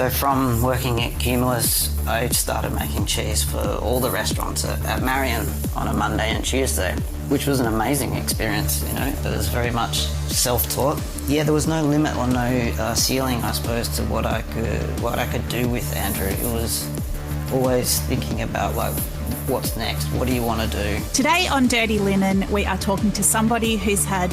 So from working at Cumulus, I started making cheese for all the restaurants at Marion on a Monday and Tuesday, which was an amazing experience, you know. It was very much self-taught. Yeah, there was no limit or no ceiling, I suppose, to what I could do with Andrew. It was always thinking about, like, what's next? What do you want to do? Today on Dirty Linen, we are talking to somebody who's had,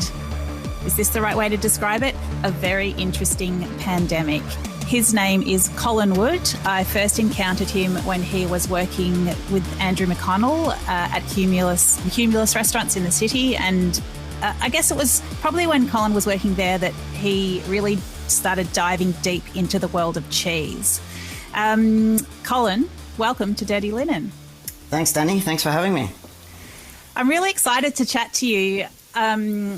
is this the right way to describe it? A very interesting pandemic. His name is Colin Wood. I first encountered him when he was working with Andrew McConnell at Cumulus restaurants in the city. And I guess it was probably when Colin was working there that he really started diving deep into the world of cheese. Colin, welcome to Dirty Linen. Thanks, Dani. Thanks for having me. I'm really excited to chat to you. I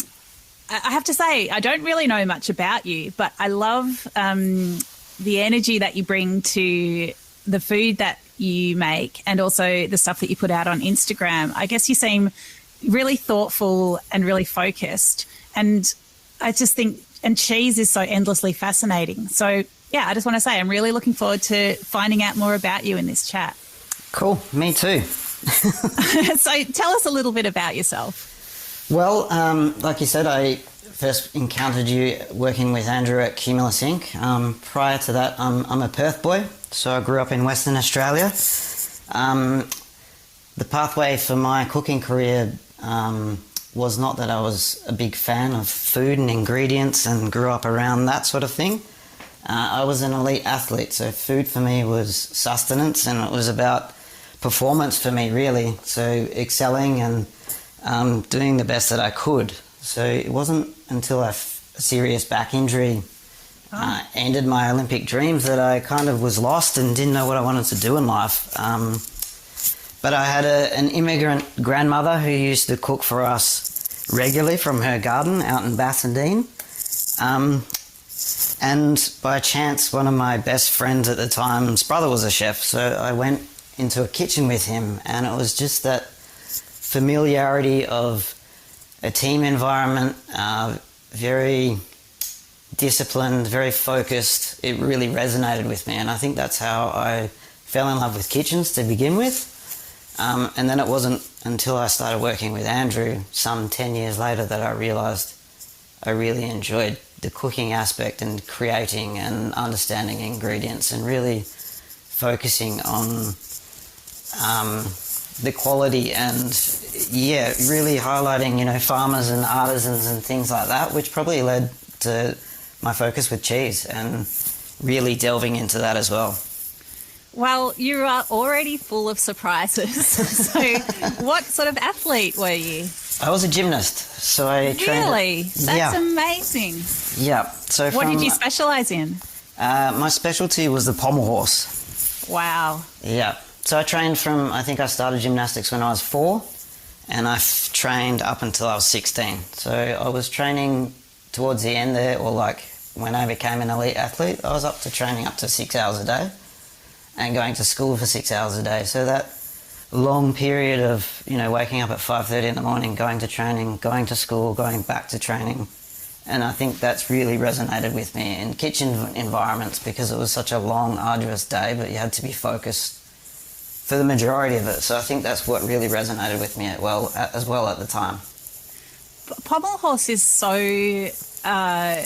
have to say, I don't really know much about you, but I love the energy that you bring to the food that you make and also the stuff that you put out on Instagram. I guess you seem really thoughtful and really focused. And I just think, and cheese is so endlessly fascinating. So, yeah, I just want to say I'm really looking forward to finding out more about you in this chat. Cool. Me too. So tell us a little bit about yourself. Well, like you said, I first encountered you working with Andrew at Cumulus Inc. Prior to that, I'm a Perth boy, so I grew up in Western Australia. The pathway for my cooking career was not that I was a big fan of food and ingredients and grew up around that sort of thing. I was an elite athlete, so food for me was sustenance and it was about performance for me, really. So excelling and doing the best that I could. So it wasn't until a serious back injury ended my Olympic dreams that I kind of was lost and didn't know what I wanted to do in life. But I had an immigrant grandmother who used to cook for us regularly from her garden out in Bassendean. And by chance, one of my best friends at the time's brother was a chef, so I went into a kitchen with him, and it was just that familiarity of a team environment, very disciplined, very focused. It really resonated with me, and I think that's how I fell in love with kitchens to begin with. And then it wasn't until I started working with Andrew some 10 years later that I realised I really enjoyed the cooking aspect and creating and understanding ingredients and really focusing on the quality and, yeah, really highlighting, you know, farmers and artisans and things like that, which probably led to my focus with cheese and really delving into that as well. Well, you are already full of surprises. So what sort of athlete were you? I was a gymnast, so I trained... Really? That's amazing. Yeah. So what did you specialise in? My specialty was the pommel horse. Wow. Yeah. So I trained from, I think I started gymnastics when I was 4, and I trained up until I was 16. So I was training towards the end there, or like when I became an elite athlete, I was up to training up to 6 hours a day and going to school for 6 hours a day. So that long period of, you know, waking up at 5:30 in the morning, going to training, going to school, going back to training. And I think that's really resonated with me in kitchen environments because it was such a long, arduous day, but you had to be focused for the majority of it. So I think that's what really resonated with me as well at the time. Pommel horse is so... I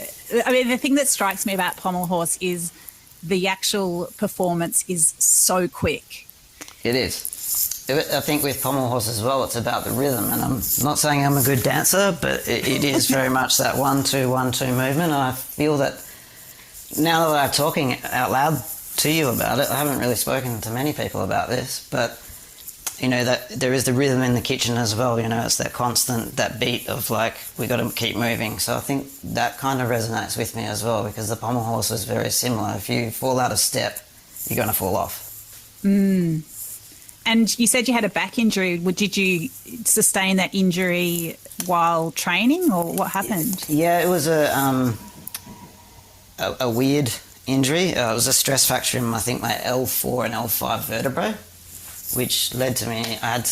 mean, the thing that strikes me about pommel horse is the actual performance is so quick. It is. I think with pommel horse as well, it's about the rhythm. And I'm not saying I'm a good dancer, but it is very much that 1-2, 1-2 movement. And I feel that now that I'm talking out loud to you about it, I haven't really spoken to many people about this, but you know, that there is the rhythm in the kitchen as well. You know, it's that constant, that beat of like, we got to keep moving. So I think that kind of resonates with me as well, because the pommel horse is very similar. If you fall out of step, you're going to fall off. Mm. And you said you had a back injury. Did you sustain that injury while training, or what happened? Yeah, it was a weird injury. It was a stress fracture in, I think, my L4 and L5 vertebrae, which led to me, I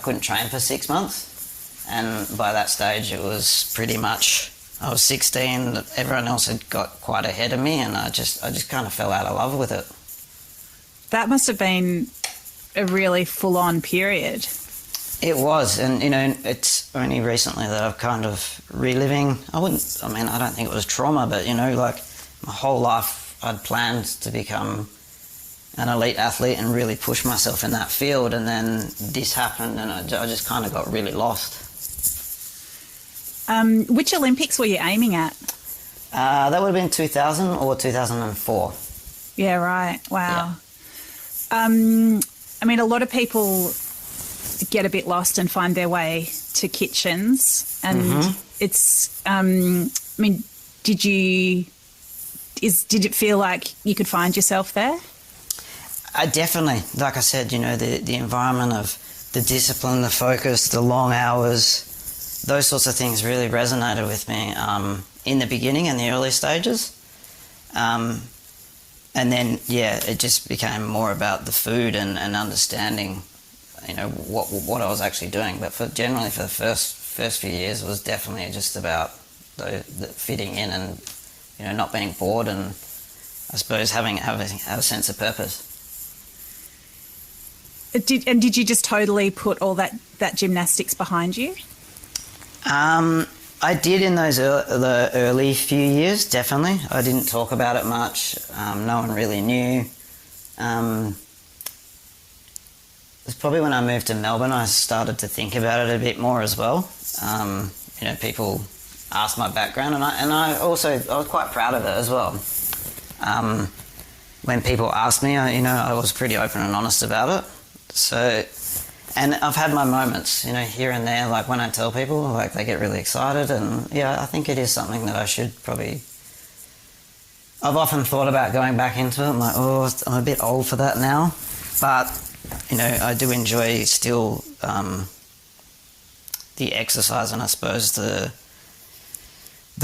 couldn't train for 6 months. And by that stage, it was pretty much I was 16, everyone else had got quite ahead of me, and I just kind of fell out of love with it. That must have been a really full-on period. It was, and it's only recently that I've kind of reliving. I don't think it was trauma, but like my whole life I'd planned to become an elite athlete and really push myself in that field, and then this happened, and I just kind of got really lost. Which Olympics were you aiming at? That would have been 2000 or 2004. Yeah, right. Wow. Yeah. A lot of people get a bit lost and find their way to kitchens, and it's. Did it feel like you could find yourself there? Definitely. Like I said, the environment of the discipline, the focus, the long hours, those sorts of things really resonated with me in the beginning, in the early stages. And then, it just became more about the food and understanding, what I was actually doing. But generally for the first few years, it was definitely just about the fitting in and, not being bored, and I suppose having a sense of purpose. Did you just totally put all that gymnastics behind you? I did in those the early few years, definitely. I didn't talk about it much. No one really knew. It's probably when I moved to Melbourne I started to think about it a bit more as well. People asked my background, and I was quite proud of it as well. When people asked me, I was pretty open and honest about it. So, and I've had my moments, here and there, like when I tell people, like they get really excited, and I think it is something that I should probably. I've often thought about going back into it. I'm like, I'm a bit old for that now, but I do enjoy still the exercise, and I suppose the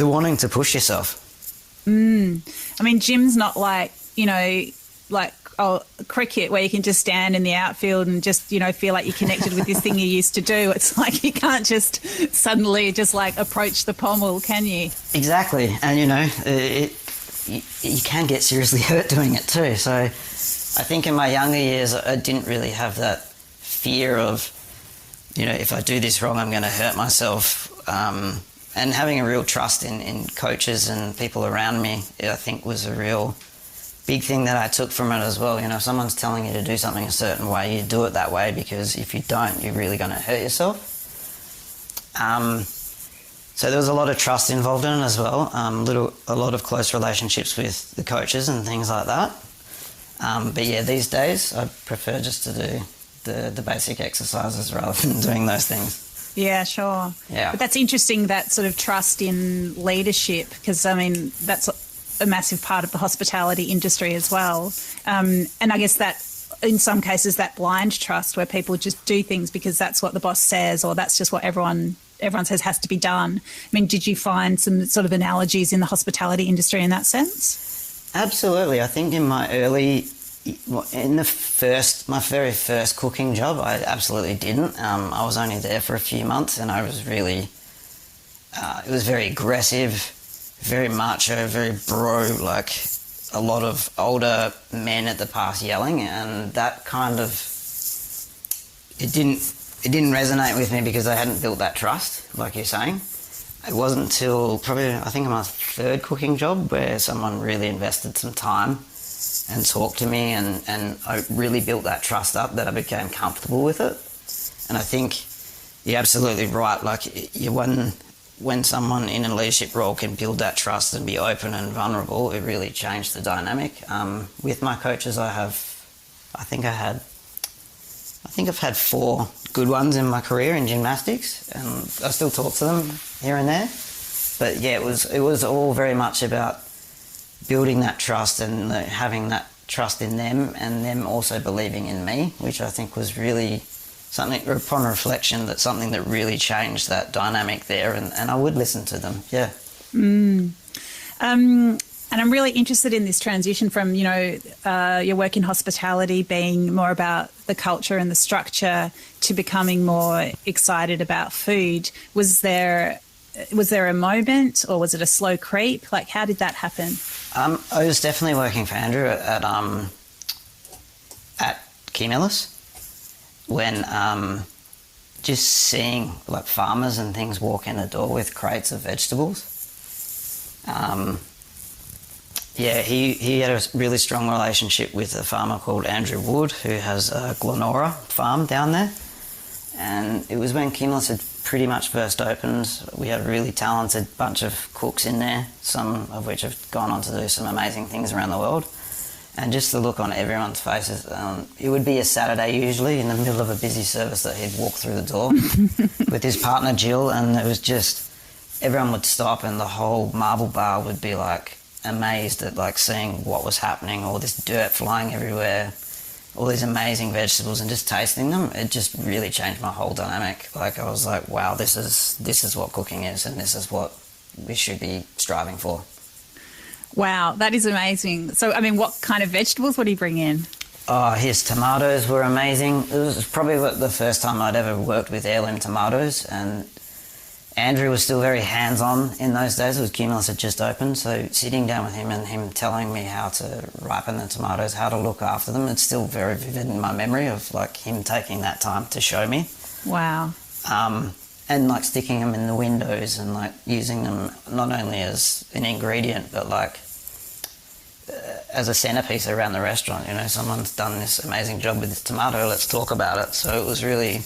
wanting to push yourself. Gym's not like cricket, where you can just stand in the outfield and just feel like you're connected with this thing you used to do. It's like you can't just suddenly just like approach the pommel, can you? Exactly, and you can get seriously hurt doing it too. So I think in my younger years I didn't really have that fear of if I do this wrong I'm going to hurt myself, and having a real trust in coaches and people around me, I think was a real big thing that I took from it as well. If someone's telling you to do something a certain way, you do it that way, because if you don't, you're really going to hurt yourself. So there was a lot of trust involved in it as well, a lot of close relationships with the coaches and things like that. But these days I prefer just to do the basic exercises rather than doing those things. Yeah, sure. Yeah. But that's interesting, that sort of trust in leadership, because that's a massive part of the hospitality industry as well. And I guess that in some cases that blind trust, where people just do things because that's what the boss says, or that's just what everyone says has to be done. Did you find some sort of analogies in the hospitality industry in that sense? Absolutely. I think in my very first cooking job, I absolutely didn't. I was only there for a few months, and I was really, it was very aggressive, very macho, very bro, like a lot of older men at the past yelling, and that kind of, it didn't resonate with me because I hadn't built that trust, like you're saying. It wasn't until probably, I think, my third cooking job where someone really invested some time and talked to me, and I really built that trust up, that I became comfortable with it. And I think you're absolutely right. Like, when someone in a leadership role can build that trust and be open and vulnerable, it really changed the dynamic. With my coaches, I've had 4 good ones in my career in gymnastics, and I still talk to them here and there. But it was all very much about building that trust and having that trust in them, and them also believing in me, which I think was really something, upon reflection, that's something that really changed that dynamic there, and I would listen to them, yeah. And I'm really interested in this transition from, your work in hospitality being more about the culture and the structure to becoming more excited about food. Was there was there a moment or was it a slow creep? Like, how did that happen? I was definitely working for Andrew at Cumulus when just seeing like farmers and things walk in the door with crates of vegetables. He had a really strong relationship with a farmer called Andrew Wood, who has a Glenora farm down there. And it was when Cumulus had pretty much first opened. We had a really talented bunch of cooks in there, some of which have gone on to do some amazing things around the world. And just the look on everyone's faces. It would be a Saturday usually in the middle of a busy service that he'd walk through the door with his partner Jill, and it was just, everyone would stop and the whole marble bar would be like amazed at like seeing what was happening, all this dirt flying everywhere, all these amazing vegetables, and just tasting them. It just really changed my whole dynamic. Like I was like, wow, this is what cooking is, and this is what we should be striving for. Wow, that is amazing. So, I mean, what kind of vegetables would he bring in? Oh, his tomatoes were amazing. It was probably the first time I'd ever worked with heirloom tomatoes, and Andrew was still very hands-on in those days. It was Cumulus had just opened, so sitting down with him and him telling me how to ripen the tomatoes, how to look after them, it's still very vivid in my memory of like him taking that time to show me. Wow. And like sticking them in the windows and like using them not only as an ingredient but like as a centerpiece around the restaurant. You know, someone's done this amazing job with this tomato, let's talk about it. So it really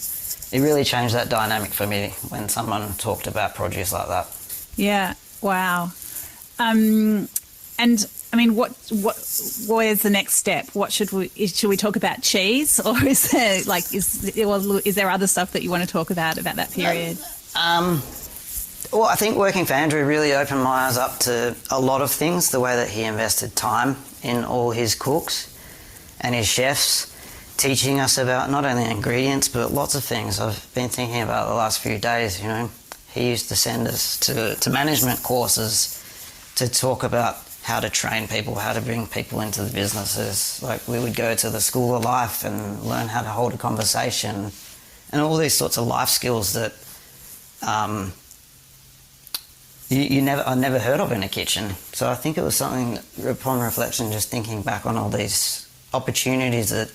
changed that dynamic for me when someone talked about produce like that. Yeah. Wow. And I mean, where's the next step? What should we talk about cheese, or is there is there other stuff that you want to talk about that period? Well, I think working for Andrew really opened my eyes up to a lot of things, the way that he invested time in all his cooks and his chefs, teaching us about not only ingredients but lots of things. I've been thinking about the last few days, you know, he used to send us to management courses to talk about how to train people, how to bring people into the businesses. Like we would go to the School of Life and learn how to hold a conversation and all these sorts of life skills that I never heard of in a kitchen. So I think it was something, upon reflection, just thinking back on all these opportunities that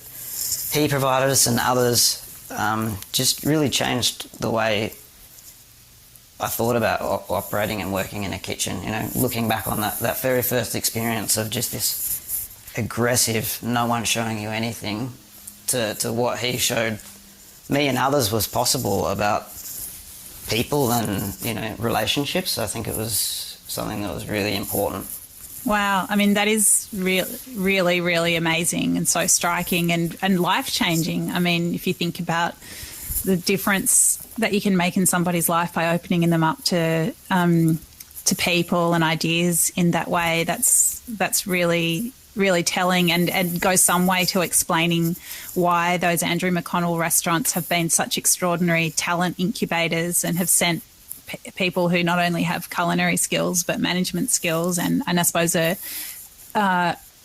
he provided us and others, just really changed the way I thought about operating and working in a kitchen. You know, looking back on that very first experience of just this aggressive, no one showing you anything, to what he showed me and others was possible about people and, you know, relationships. I think it was something that was really important. Wow. I mean, that is really, really amazing and so striking and life-changing. I mean, if you think about the difference that you can make in somebody's life by opening them up to people and ideas in that way, that's really, really telling and goes some way to explaining why those Andrew McConnell restaurants have been such extraordinary talent incubators and have sent people who not only have culinary skills but management skills and I suppose a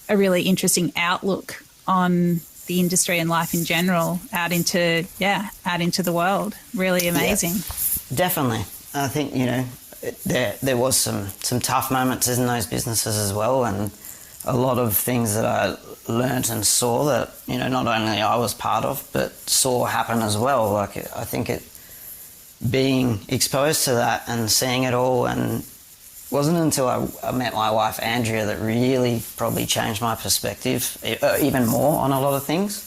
really interesting outlook on the industry and life in general out into the world. Really amazing. Yeah, definitely. I think, you know, there was some tough moments in those businesses as well, and a lot of things that I learnt and saw that, you know, not only I was part of but saw happen as well. Like I think being exposed to that and seeing it all, and it wasn't until I met my wife Andrea that really probably changed my perspective even more on a lot of things.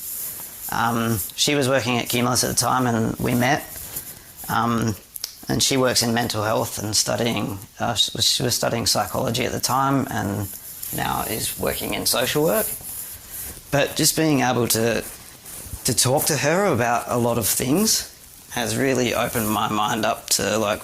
She was working at Cumulus at the time and we met, and she works in mental health and studying, she was studying psychology at the time and now is working in social work. But just being able to talk to her about a lot of things has really opened my mind up to like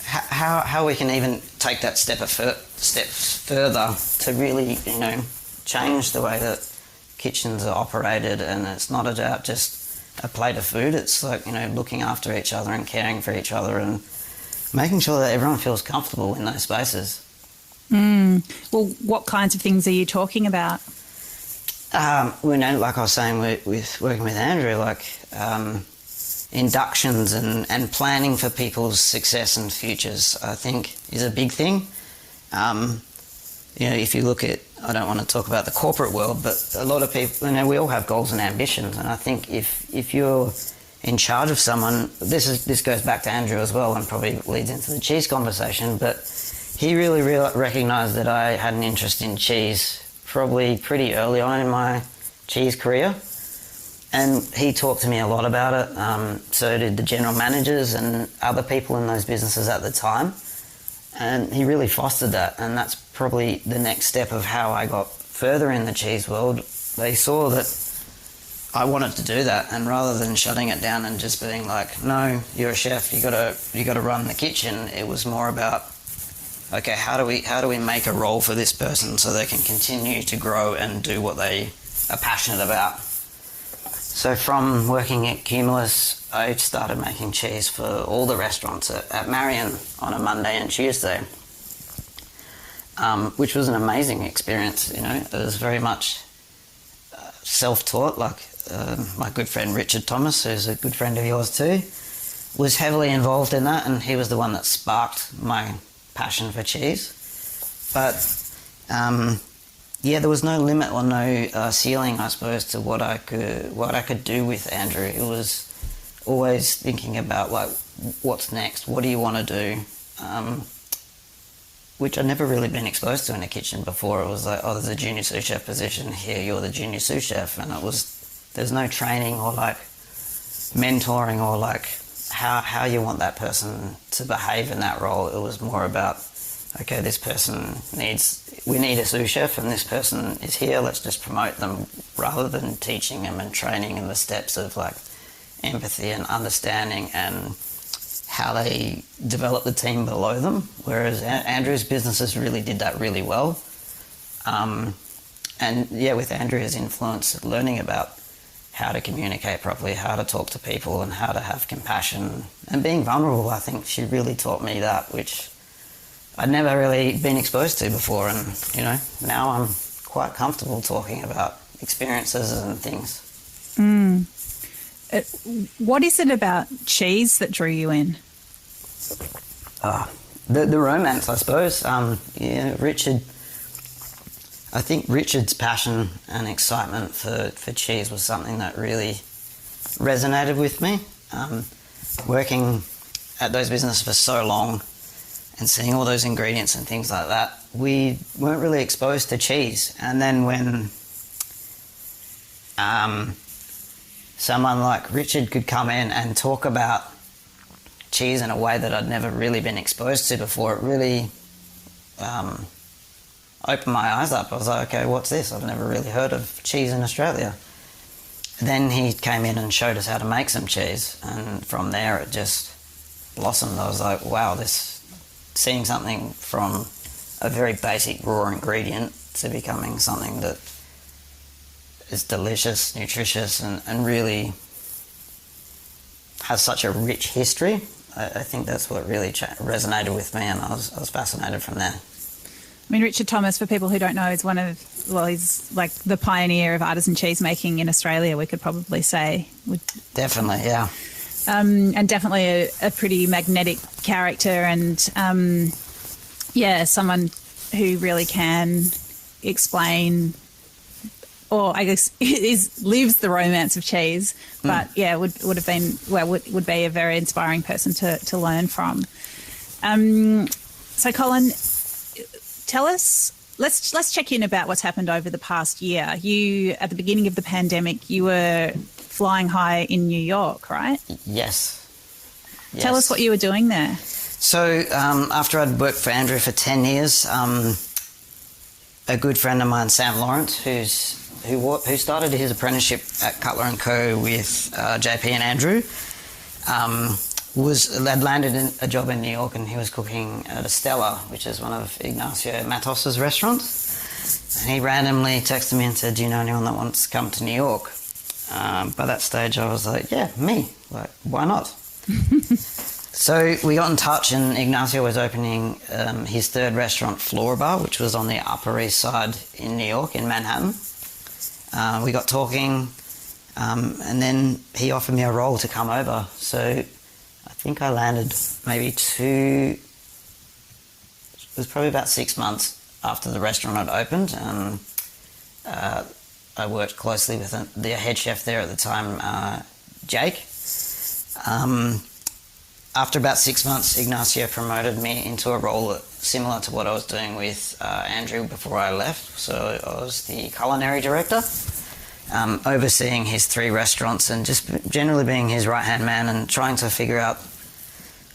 how we can even take that step further to really, you know, change the way that kitchens are operated. And it's not about just a plate of food, it's like, you know, looking after each other and caring for each other and making sure that everyone feels comfortable in those spaces. Well, what kinds of things are you talking about? You know, like I was saying with working with Andrew, like inductions and planning for people's success and futures, I think, is a big thing. If you look at, I don't want to talk about the corporate world, but a lot of people, we all have goals and ambitions, and I think if you're in charge of someone, this goes back to Andrew as well and probably leads into the cheese conversation, but he really recognised that I had an interest in cheese probably pretty early on in my cheese career, and he talked to me a lot about it. So did the general managers and other people in those businesses at the time, and he really fostered that, and that's probably the next step of how I got further in the cheese world. They saw that I wanted to do that, and rather than shutting it down and just being like, no, you're a chef, you gotta run the kitchen, it was more about, okay, how do we make a role for this person so they can continue to grow and do what they are passionate about. So from working at Cumulus, I started making cheese for all the restaurants at Marion on a Monday and Tuesday, which was an amazing experience. It was very much self-taught. My good friend Richard Thomas, who's a good friend of yours too, was heavily involved in that, and he was the one that sparked my passion for cheese. But there was no limit or no ceiling, I suppose, to what I could do with Andrew. It was always thinking about what's next, what do you want to do, which I'd never really been exposed to in a kitchen before. It was like, oh, there's a junior sous chef position here, you're the junior sous chef, and there's no training or mentoring or how you want that person to behave in that role. It was more about, okay, this person we need a sous chef and this person is here, let's just promote them, rather than teaching them and training in the steps of empathy and understanding and how they develop the team below them. Whereas Andrew's businesses really did that really well. With Andrew's influence, learning about how to communicate properly, how to talk to people and how to have compassion and being vulnerable, I think she really taught me that, which I'd never really been exposed to before, and now I'm quite comfortable talking about experiences and things. What is it about cheese that drew you in? The romance, I suppose. Richard. I think Richard's passion and excitement for cheese was something that really resonated with me. Working at those businesses for so long and seeing all those ingredients and things like that, we weren't really exposed to cheese. And then when someone like Richard could come in and talk about cheese in a way that I'd never really been exposed to before, it really opened my eyes up. I was like, okay, what's this? I've never really heard of cheese in Australia. Then he came in and showed us how to make some cheese, and from there it just blossomed. I was like, wow, seeing something from a very basic raw ingredient to becoming something that is delicious, nutritious, and really has such a rich history. I think that's what really resonated with me, and I was fascinated from there. I mean, Richard Thomas, for people who don't know, is he's like the pioneer of artisan cheese making in Australia, we could probably say. Definitely, yeah. And definitely a pretty magnetic character, and someone who really can explain, or I guess lives the romance of cheese, but would be a very inspiring person to learn from. So Colin, tell us, let's check in about what's happened over the past year. You, at the beginning of the pandemic, you were flying high in New York, right? Yes. Tell us what you were doing there. So after I'd worked for Andrew for 10 years, a good friend of mine, Sam Lawrence, who started his apprenticeship at Cutler & Co. with JP and Andrew, had landed a job in New York, and he was cooking at Estella, which is one of Ignacio Mattos' restaurants. And he randomly texted me and said, do you know anyone that wants to come to New York? By that stage I was like, yeah, me. Like, why not? So we got in touch, and Ignacio was opening his third restaurant, Floor Bar, which was on the Upper East Side in New York, in Manhattan. We got talking, And then he offered me a role to come over. So I think I landed maybe it was probably about 6 months after the restaurant had opened. I worked closely with the head chef there at the time, Jake. After about 6 months, Ignacio promoted me into a role similar to what I was doing with Andrew before I left. So I was the culinary director, overseeing his 3 restaurants and just generally being his right-hand man and trying to figure out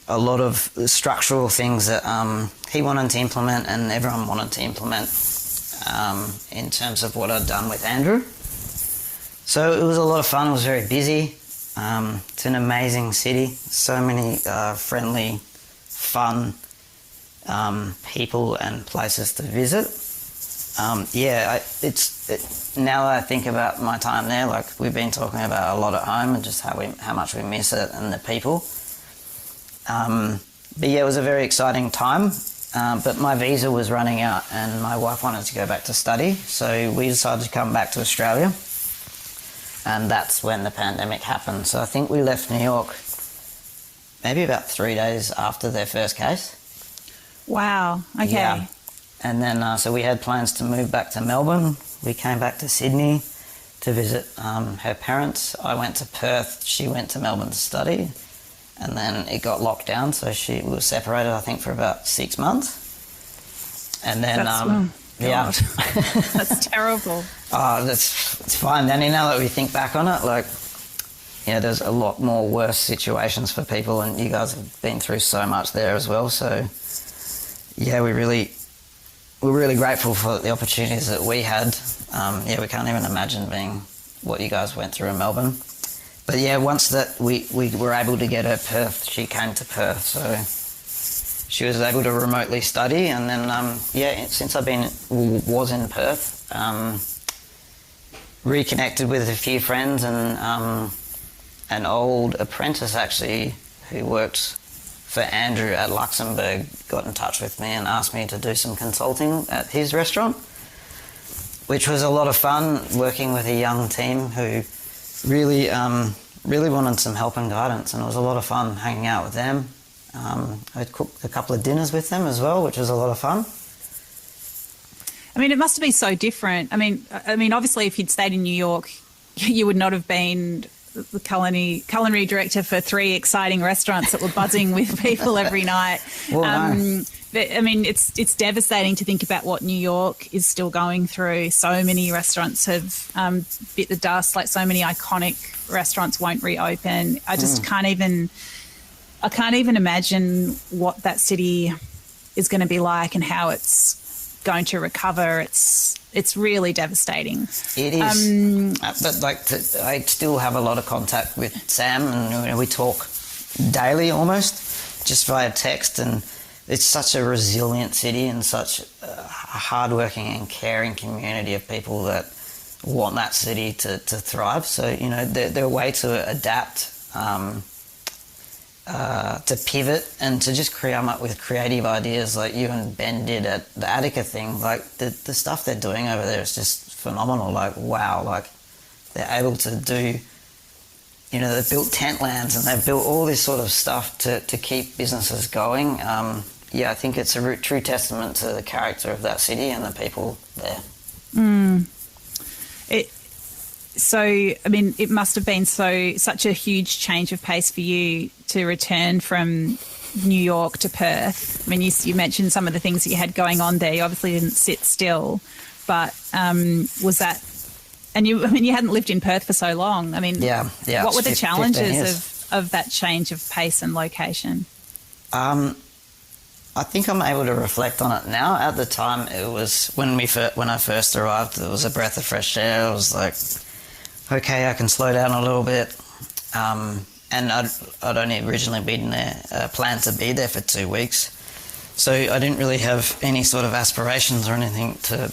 a lot of structural things that he wanted to implement and everyone wanted to implement in terms of what I'd done with Andrew. So it was a lot of fun. It was very busy. It's an amazing city. So many friendly, fun people and places to visit. Now that I think about my time there, like we've been talking about a lot at home and just how much we miss it and the people. But yeah, it was a very exciting time. But my visa was running out and my wife wanted to go back to study, so we decided to come back to Australia. And that's when the pandemic happened. So I think we left New York maybe about 3 days after their first case. Wow, okay. Yeah. And then, so we had plans to move back to Melbourne. We came back to Sydney to visit her parents. I went to Perth, she went to Melbourne to study. And then it got locked down, so she was separated, I think, for about 6 months. And then, yeah. That's terrible. Oh, it's fine, Danny. Now that we think back on it, like, you know, there's a lot more worse situations for people, and you guys have been through so much there as well. So, yeah, we're really grateful for the opportunities that we had. Yeah, we can't even imagine being what you guys went through in Melbourne. But yeah, once that we were able to get her Perth, she came to Perth, so she was able to remotely study. And then, yeah, since was in Perth, reconnected with a few friends, and an old apprentice actually who worked for Andrew at Luxembourg got in touch with me and asked me to do some consulting at his restaurant, which was a lot of fun, working with a young team who really wanted some help and guidance, and it was a lot of fun hanging out with them. I cooked a couple of dinners with them as well, which was a lot of fun. I mean, it must have been so different. I mean, obviously, if you'd stayed in New York, you would not have been the culinary director for 3 exciting restaurants that were buzzing with people every night. Well, no. But, I mean, it's devastating to think about what New York is still going through. So many restaurants have bit the dust. Like, so many iconic restaurants won't reopen. I just can't even imagine what that city is going to be like and how it's going to recover. It's really devastating. It is. But I still have a lot of contact with Sam, and we talk daily almost, just via text, and it's such a resilient city and such a hardworking and caring community of people that want that city to thrive. So, you know, they're a way to adapt, to pivot, and to just come up with creative ideas like you and Ben did at the Attica thing. Like, the stuff they're doing over there is just phenomenal. Like, wow, like they're able to do, you know, they've built tent lands and they've built all this sort of stuff to keep businesses going. Yeah, I think it's a true testament to the character of that city and the people there. So, I mean, it must have been such a huge change of pace for you to return from New York to Perth. I mean, you mentioned some of the things that you had going on there. You obviously didn't sit still, but was that? And you hadn't lived in Perth for so long. I mean, yeah. What were the challenges of that change of pace and location? I think I'm able to reflect on it now. At the time, it was when I first arrived, it was a breath of fresh air. I was like, okay, I can slow down a little bit. And I'd only originally been there, planned to be there for 2 weeks. So I didn't really have any sort of aspirations or anything to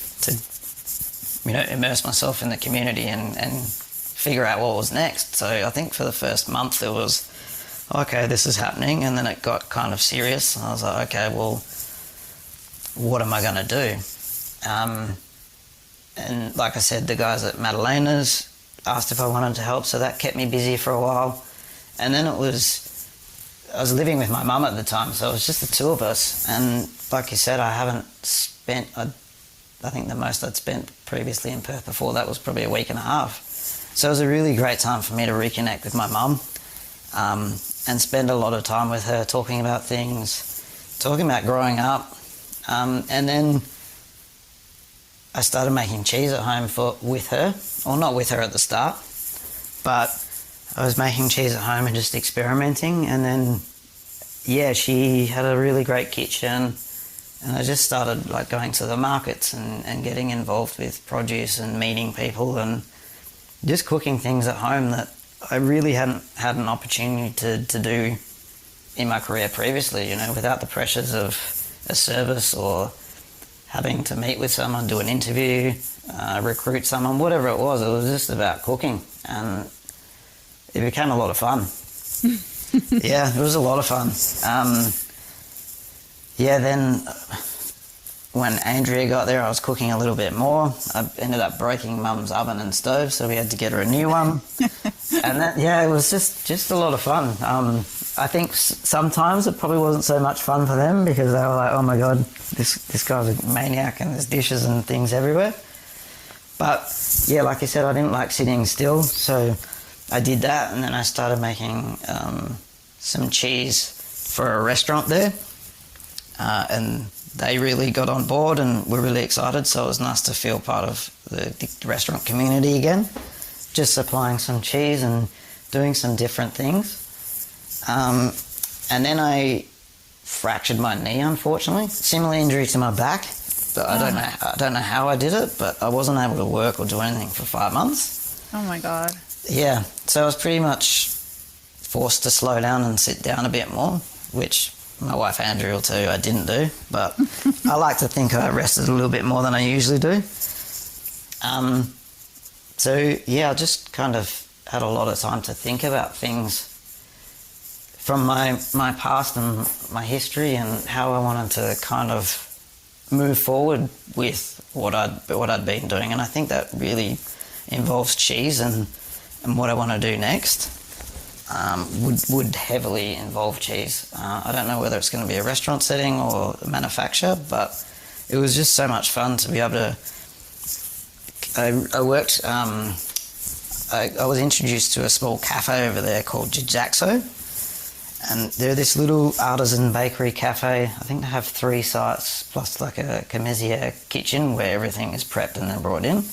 you know, immerse myself in the community and figure out what was next. So I think for the first month it was, okay, this is happening, and then it got kind of serious. I was like, okay, well, what am I going to do? And like I said, the guys at Madalena's asked if I wanted to help, so that kept me busy for a while. And then I was living with my mum at the time, so it was just the two of us. And like you said, I haven't spent, I think the most I'd spent previously in Perth before that was probably a week and a half. So it was a really great time for me to reconnect with my mum and spend a lot of time with her, talking about things, talking about growing up. And then I started making cheese at home with her, or not with her at the start, but I was making cheese at home and just experimenting. And then, yeah, she had a really great kitchen, and I just started like going to the markets and getting involved with produce and meeting people and just cooking things at home that I really hadn't had an opportunity to do in my career previously, you know, without the pressures of a service or having to meet with someone, do an interview, recruit someone, whatever it was just about cooking, and it became a lot of fun. Yeah, it was a lot of fun. Then when Andrea got there, I was cooking a little bit more. I ended up breaking Mum's oven and stove, so we had to get her a new one. And that, yeah, it was just a lot of fun. I think sometimes it probably wasn't so much fun for them because they were like, oh my God, this guy's a maniac and there's dishes and things everywhere. But yeah, like I said, I didn't like sitting still, so I did that, and then I started making some cheese for a restaurant there, and they really got on board and were really excited, so it was nice to feel part of the restaurant community again, just supplying some cheese and doing some different things. And then I fractured my knee, unfortunately. Similar injury to my back, but I don't know how I did it, but I wasn't able to work or do anything for 5 months. Oh my God. Yeah, so I was pretty much forced to slow down and sit down a bit more, which my wife Andrew will tell you I didn't do, but I like to think I rested a little bit more than I usually do. So yeah, I just kind of had a lot of time to think about things from my past and my history and how I wanted to kind of move forward with what I'd been doing, and I think that really involves cheese and what I want to do next. Would heavily involve cheese. I don't know whether it's going to be a restaurant setting or a manufacturer, but it was just so much fun to be able to. I worked. I was introduced to a small cafe over there called Jijaxo, and they're this little artisan bakery cafe. I think they have 3 sites plus like a commissaire kitchen where everything is prepped and then brought in.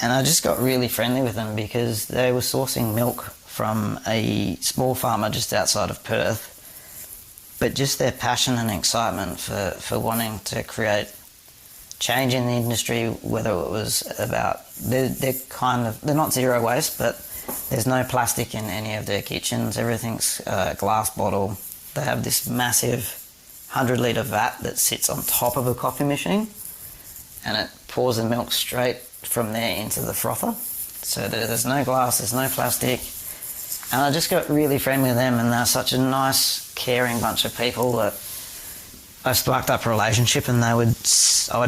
And I just got really friendly with them because they were sourcing milk from a small farmer just outside of Perth, but just their passion and excitement for wanting to create change in the industry, whether it was about, they're not zero waste, but there's no plastic in any of their kitchens, everything's glass bottle. They have this massive 100-litre vat that sits on top of a coffee machine, and it pours the milk straight from there into the frother. So there's no glass, there's no plastic. And I just got really friendly with them, and they're such a nice, caring bunch of people that I sparked up a relationship, and I would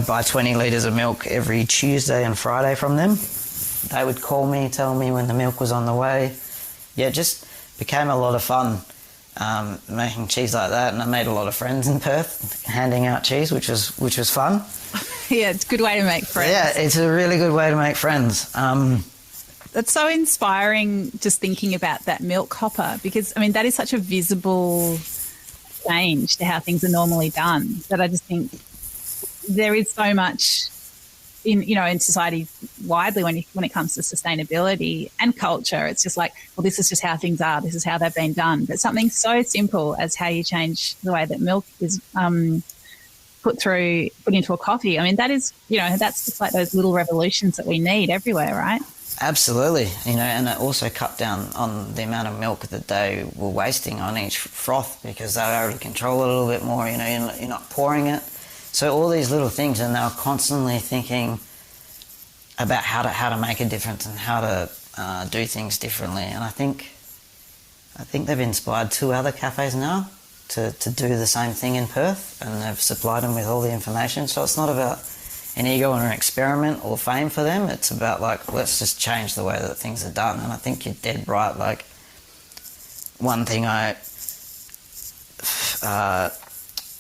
buy 20 litres of milk every Tuesday and Friday from them. They would call me, tell me when the milk was on the way. Yeah, it just became a lot of fun making cheese like that, and I made a lot of friends in Perth, handing out cheese, which was fun. Yeah, it's a good way to make friends. Yeah, it's a really good way to make friends. That's so inspiring, just thinking about that milk hopper, because, I mean, that is such a visible change to how things are normally done, that I just think there is so much in society widely when it comes to sustainability and culture. It's just like, well, this is just how things are. This is how they've been done. But something so simple as how you change the way that milk is put into a coffee. I mean, that is, that's just like those little revolutions that we need everywhere, right? Absolutely, and it also cut down on the amount of milk that they were wasting on each froth because they were able to control it a little bit more, you're not pouring it. So all these little things, and they were constantly thinking about how to make a difference and how to do things differently. And I think they've inspired 2 other cafes now to do the same thing in Perth, and they've supplied them with all the information. So it's not about an ego or an experiment or fame for them. It's about like, let's just change the way that things are done. And I think you're dead right. Like, one thing I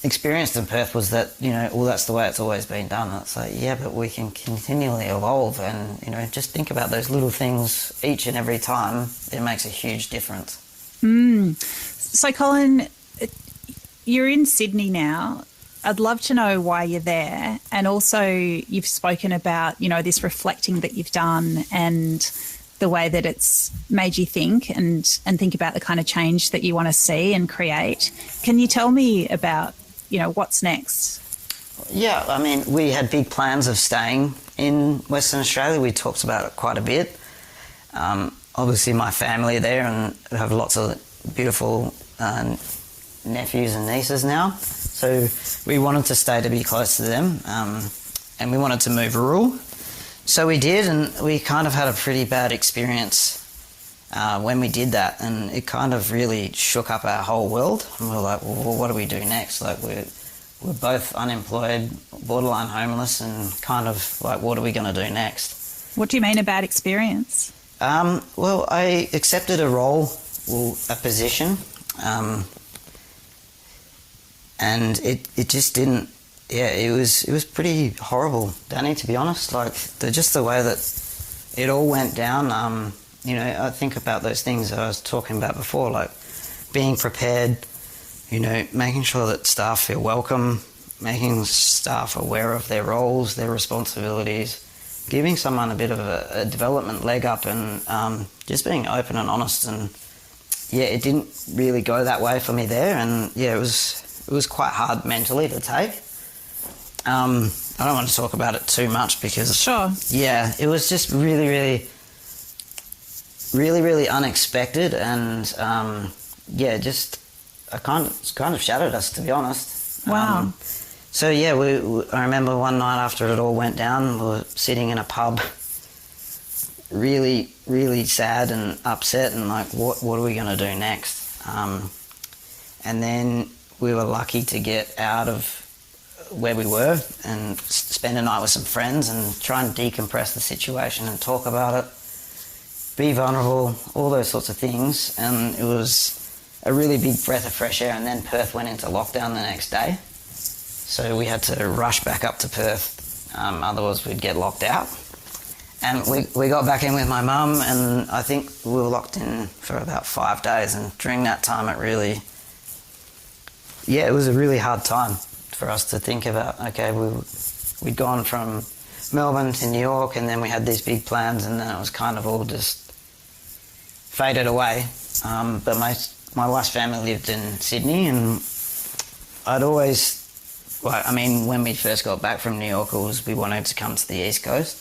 experienced in Perth was that, you know, well, that's the way it's always been done. And it's like, yeah, but we can continually evolve, and, you know, just think about those little things each and every time. It makes a huge difference. So, Colin, you're in Sydney now. I'd love to know why you're there, and also you've spoken about, you know, this reflecting that you've done and the way that it's made you think and think about the kind of change that you want to see and create. Can you tell me about, you know, what's next? Yeah, I mean, we had big plans of staying in Western Australia. We talked about it quite a bit. Obviously, my family are there, and I have lots of beautiful nephews and nieces now. So we wanted to stay to be close to them, and we wanted to move rural. So we did, and we kind of had a pretty bad experience when we did that, and it kind of really shook up our whole world. And we were like, well, what do we do next? Like, we're both unemployed, borderline homeless, and kind of like, what are we going to do next? What do you mean a bad experience? Well, I accepted a role, a position, and it just didn't. Yeah, it was pretty horrible, Dani, to be honest. Like, just the way that it all went down. You know, I think about those things that I was talking about before, like being prepared, you know, making sure that staff feel welcome, making staff aware of their roles, their responsibilities, giving someone a bit of a development leg up, and just being open and honest. And yeah, it didn't really go that way for me there, and yeah, it was quite hard mentally to take. I don't want to talk about it too much because... Sure. Yeah, it was just really unexpected, and yeah, just it kind of shattered us, to be honest. Wow. So yeah, I remember one night after it all went down, we were sitting in a pub, really sad and upset, and like, what are we going to do next? And then we were lucky to get out of where we were and spend a night with some friends and try and decompress the situation and talk about it, be vulnerable, all those sorts of things. And it was a really big breath of fresh air. And then Perth went into lockdown the next day, so we had to rush back up to Perth, otherwise we'd get locked out. And we got back in with my mum, and I think we were locked in for about 5 days, and during that time it was a really hard time for us to think about. Okay, we'd gone from Melbourne to New York, and then we had these big plans, and then it was kind of all just faded away. But my wife's family lived in Sydney, and I'd always, when we first got back from New York, we wanted to come to the East Coast.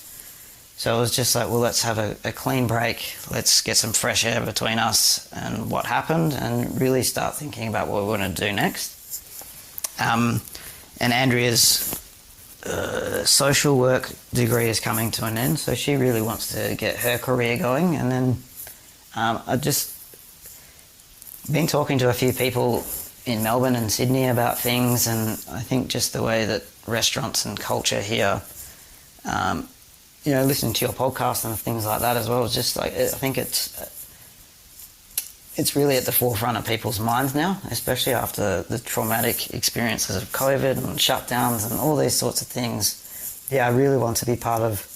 So it was just like, well, let's have a clean break. Let's get some fresh air between us and what happened, and really start thinking about what we want to do next. And Andrea's social work degree is coming to an end, so she really wants to get her career going. And then I've just been talking to a few people in Melbourne and Sydney about things, and I think just the way that restaurants and culture here, you know, listening to your podcast and things like that as well, is just like, I think it's really at the forefront of people's minds now, especially after the traumatic experiences of COVID and shutdowns and all these sorts of things. Yeah, I really want to be part of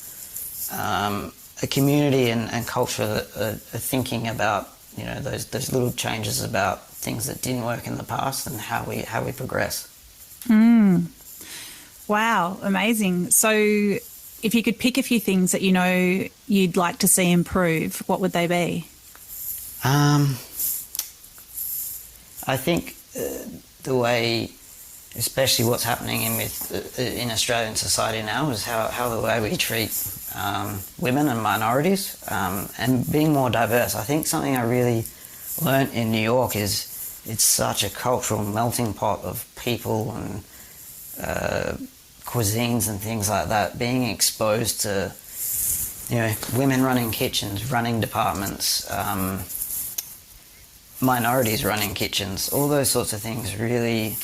a community and culture that are thinking about, you know, those little changes about things that didn't work in the past and how we progress. Wow, amazing. So if you could pick a few things that you know you'd like to see improve, what would they be? I think the way, especially what's happening in Australian society now, is how the way we treat women and minorities, and being more diverse. I think something I really learnt in New York is it's such a cultural melting pot of people and cuisines and things like that. Being exposed to, you know, women running kitchens, running departments, minorities running kitchens, all those sorts of things really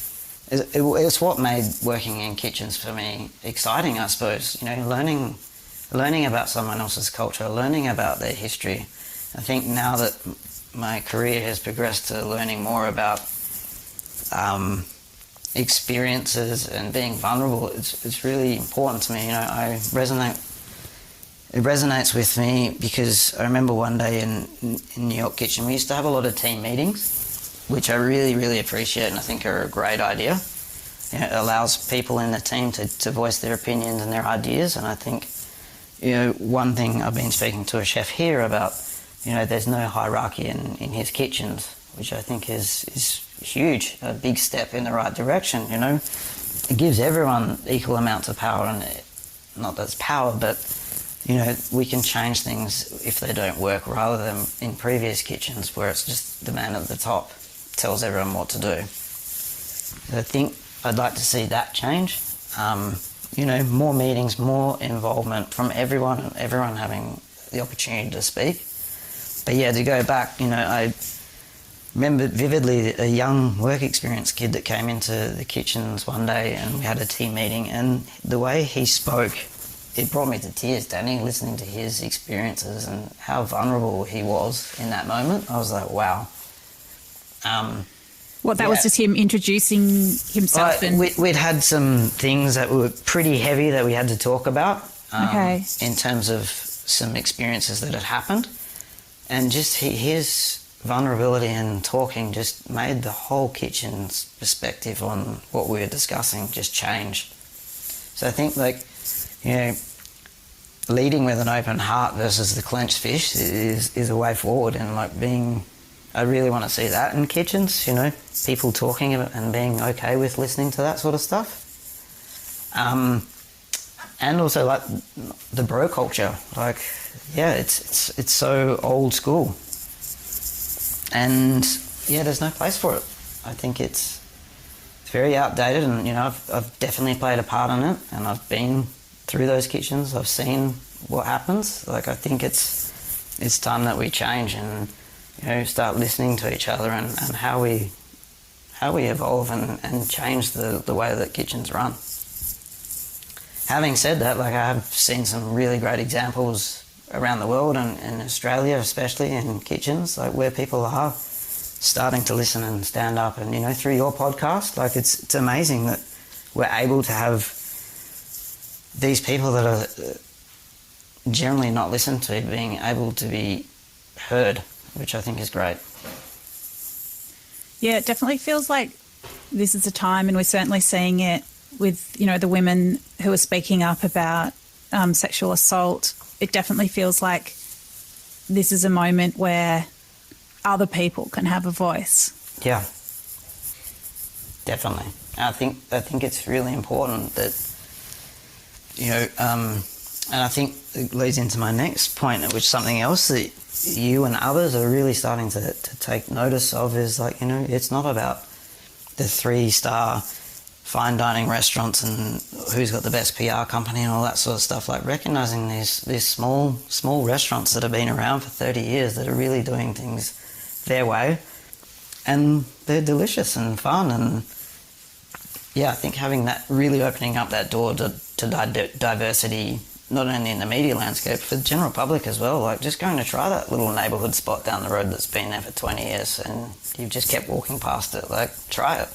it's what made working in kitchens for me exciting, I suppose. You know, learning about someone else's culture, learning about their history. I think now that my career has progressed to learning more about experiences and being vulnerable, it's really important to me. You know, it resonates with me because I remember one day in New York kitchen, we used to have a lot of team meetings, which I really, really appreciate and I think are a great idea. You know, it allows people in the team to voice their opinions and their ideas, and I think, you know, one thing I've been speaking to a chef here about, you know, there's no hierarchy in his kitchens, which I think is huge, a big step in the right direction, you know. It gives everyone equal amounts of power, and not that it's power, but, you know, we can change things if they don't work, rather than in previous kitchens where it's just the man at the top tells everyone what to do. I think I'd like to see that change. You know, more meetings, more involvement from everyone, and everyone having the opportunity to speak. But yeah, to go back, you know, I remember vividly a young work experience kid that came into the kitchens one day and we had a team meeting, and the way he spoke, it brought me to tears, Dani, listening to his experiences and how vulnerable he was in that moment. I was like, wow. Was just him introducing himself? We'd had some things that were pretty heavy that we had to talk about in terms of some experiences that had happened. And just his vulnerability and talking just made the whole kitchen's perspective on what we were discussing just change. So I think, like, you know, leading with an open heart versus the clenched fist is a way forward, and like I really want to see that in kitchens, you know, people talking and being okay with listening to that sort of stuff. And also like the bro culture, like, yeah, it's so old school. And yeah, there's no place for it. I think it's very outdated, and you know, I've definitely played a part in it, and I've been through those kitchens. I've seen what happens. Like, I think it's time that we change and, you know, start listening to each other and how we evolve and change the way that kitchens run. Having said that, like, I have seen some really great examples around the world and in Australia especially in kitchens, like where people are starting to listen and stand up, and, you know, through your podcast, like, it's amazing that we're able to have these people that are generally not listened to being able to be heard, which I think is great. Yeah, it definitely feels like this is a time, and we're certainly seeing it with, you know, the women who are speaking up about sexual assault. It definitely feels like this is a moment where other people can have a voice. Yeah, definitely. I think it's really important that, you know, and I think it leads into my next point, which is something else that you and others are really starting to take notice of, is like, you know, it's not about the 3-star fine dining restaurants and who's got the best PR company and all that sort of stuff. Like, recognising these small restaurants that have been around for 30 years that are really doing things their way, and they're delicious and fun. And yeah, I think having that, really opening up that door to diversity, not only in the media landscape, for the general public as well. Like, just going to try that little neighbourhood spot down the road that's been there for 20 years and you've just kept walking past it. Like, try it.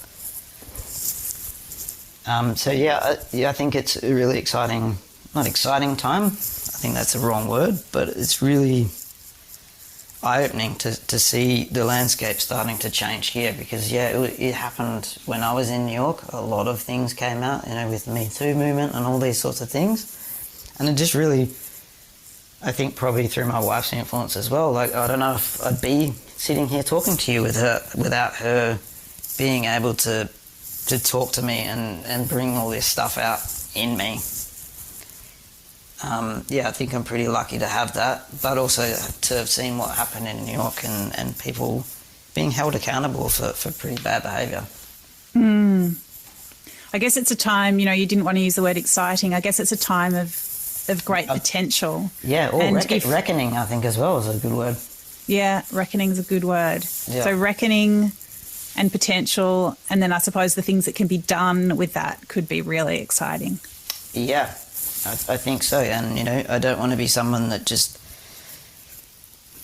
So yeah, I think it's a really exciting, not exciting time, I think that's the wrong word, but it's really eye-opening to see the landscape starting to change here, because yeah, it happened when I was in New York. A lot of things came out, you know, with the Me Too movement and all these sorts of things, and it just really, I think probably through my wife's influence as well, like, I don't know if I'd be sitting here talking to you without her being able to talk to me and bring all this stuff out in me. Yeah, I think I'm pretty lucky to have that, but also to have seen what happened in New York and people being held accountable for pretty bad behaviour. I guess it's a time, you know, you didn't want to use the word exciting. I guess it's a time of great potential. Yeah, or reckoning, I think, as well is a good word. Yeah, reckoning's a good word. Yeah. So reckoning and potential. And then I suppose the things that can be done with that could be really exciting. Yeah, I think so. And, you know, I don't want to be someone that just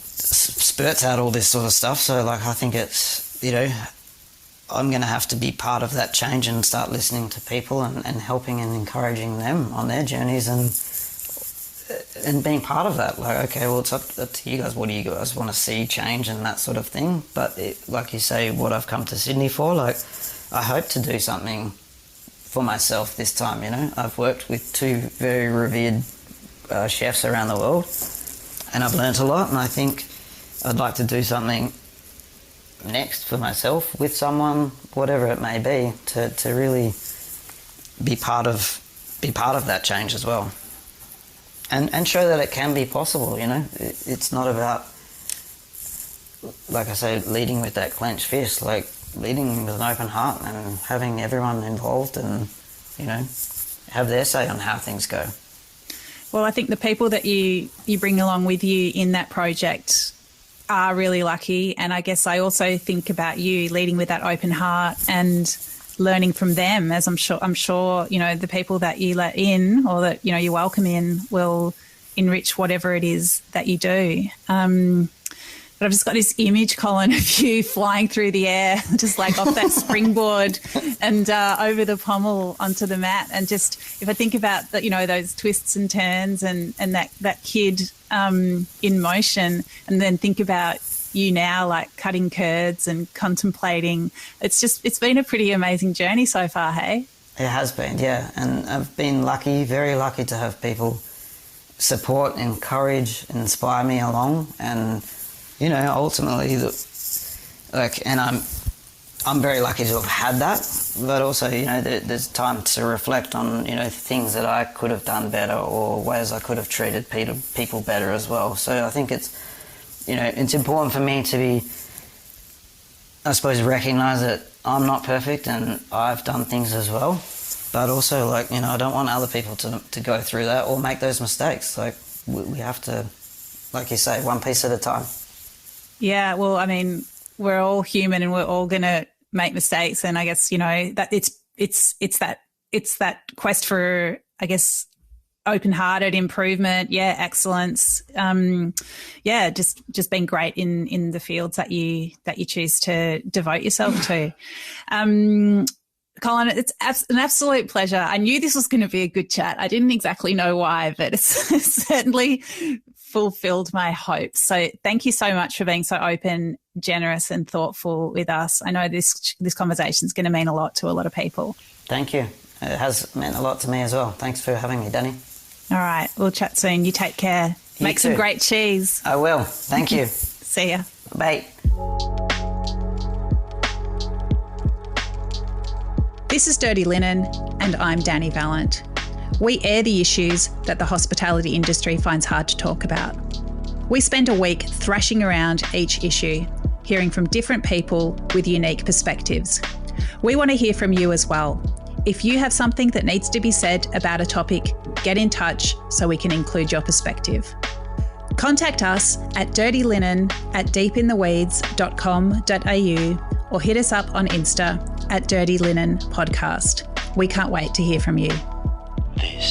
spurts out all this sort of stuff. So, like, I think it's, you know, I'm going to have to be part of that change and start listening to people and helping and encouraging them on their journeys and being part of that. Like, okay, well, it's up to you guys. What do you guys want to see change and that sort of thing? But like you say, what I've come to Sydney for, like, I hope to do something for myself this time, you know. I've worked with two very revered chefs around the world, and I've learnt a lot, and I think I'd like to do something next for myself with someone, whatever it may be, to really be part of that change as well. And show that it can be possible, you know. It's not about, like I say, leading with that clenched fist, like leading with an open heart and having everyone involved and, you know, have their say on how things go. Well, I think the people that you bring along with you in that project are really lucky. And I guess I also think about you leading with that open heart and learning from them, as I'm sure, you know, the people that you let in or that, you know, you welcome in will enrich whatever it is that you do. But I've just got this image, Colin, of you flying through the air, just like off that springboard and over the pommel onto the mat. And just, if I think about that, you know, those twists and turns and that kid in motion, and then think about you now, like cutting curds and contemplating. It's been a pretty amazing journey so far, hey? It has been, yeah. And I've been lucky, very lucky to have people support, encourage, inspire me along. And, you know, ultimately, and I'm very lucky to have had that. But also, you know, there's time to reflect on, you know, things that I could have done better or ways I could have treated people better as well. So I think it's, you know, it's important for me to be, I suppose, recognise that I'm not perfect and I've done things as well. But also, like, you know, I don't want other people to go through that or make those mistakes. Like, we have to, like you say, one piece at a time. Yeah, well, I mean, we're all human and we're all going to make mistakes. And I guess, you know, that it's that quest for, I guess, open-hearted improvement, excellence, just being great in the fields that you choose to devote yourself to. Colin, it's an absolute pleasure. I knew this was going to be a good chat. I didn't exactly know why, but it's certainly fulfilled my hopes. So thank you so much for being so open, generous and thoughtful with us. I know this conversation is going to mean a lot to a lot of people. Thank you. It has meant a lot to me as well. Thanks for having me, Dani. All right. We'll chat soon. You take care. Make some great cheese. I will. Thank you. See ya. Bye. This is Dirty Linen, and I'm Dani Valent. We air the issues that the hospitality industry finds hard to talk about. We spend a week thrashing around each issue, hearing from different people with unique perspectives. We want to hear from you as well. If you have something that needs to be said about a topic, get in touch so we can include your perspective. Contact us at dirtyLinen@deepintheweeds.com.au or hit us up on Insta @Dirty Linen Podcast. We can't wait to hear from you. This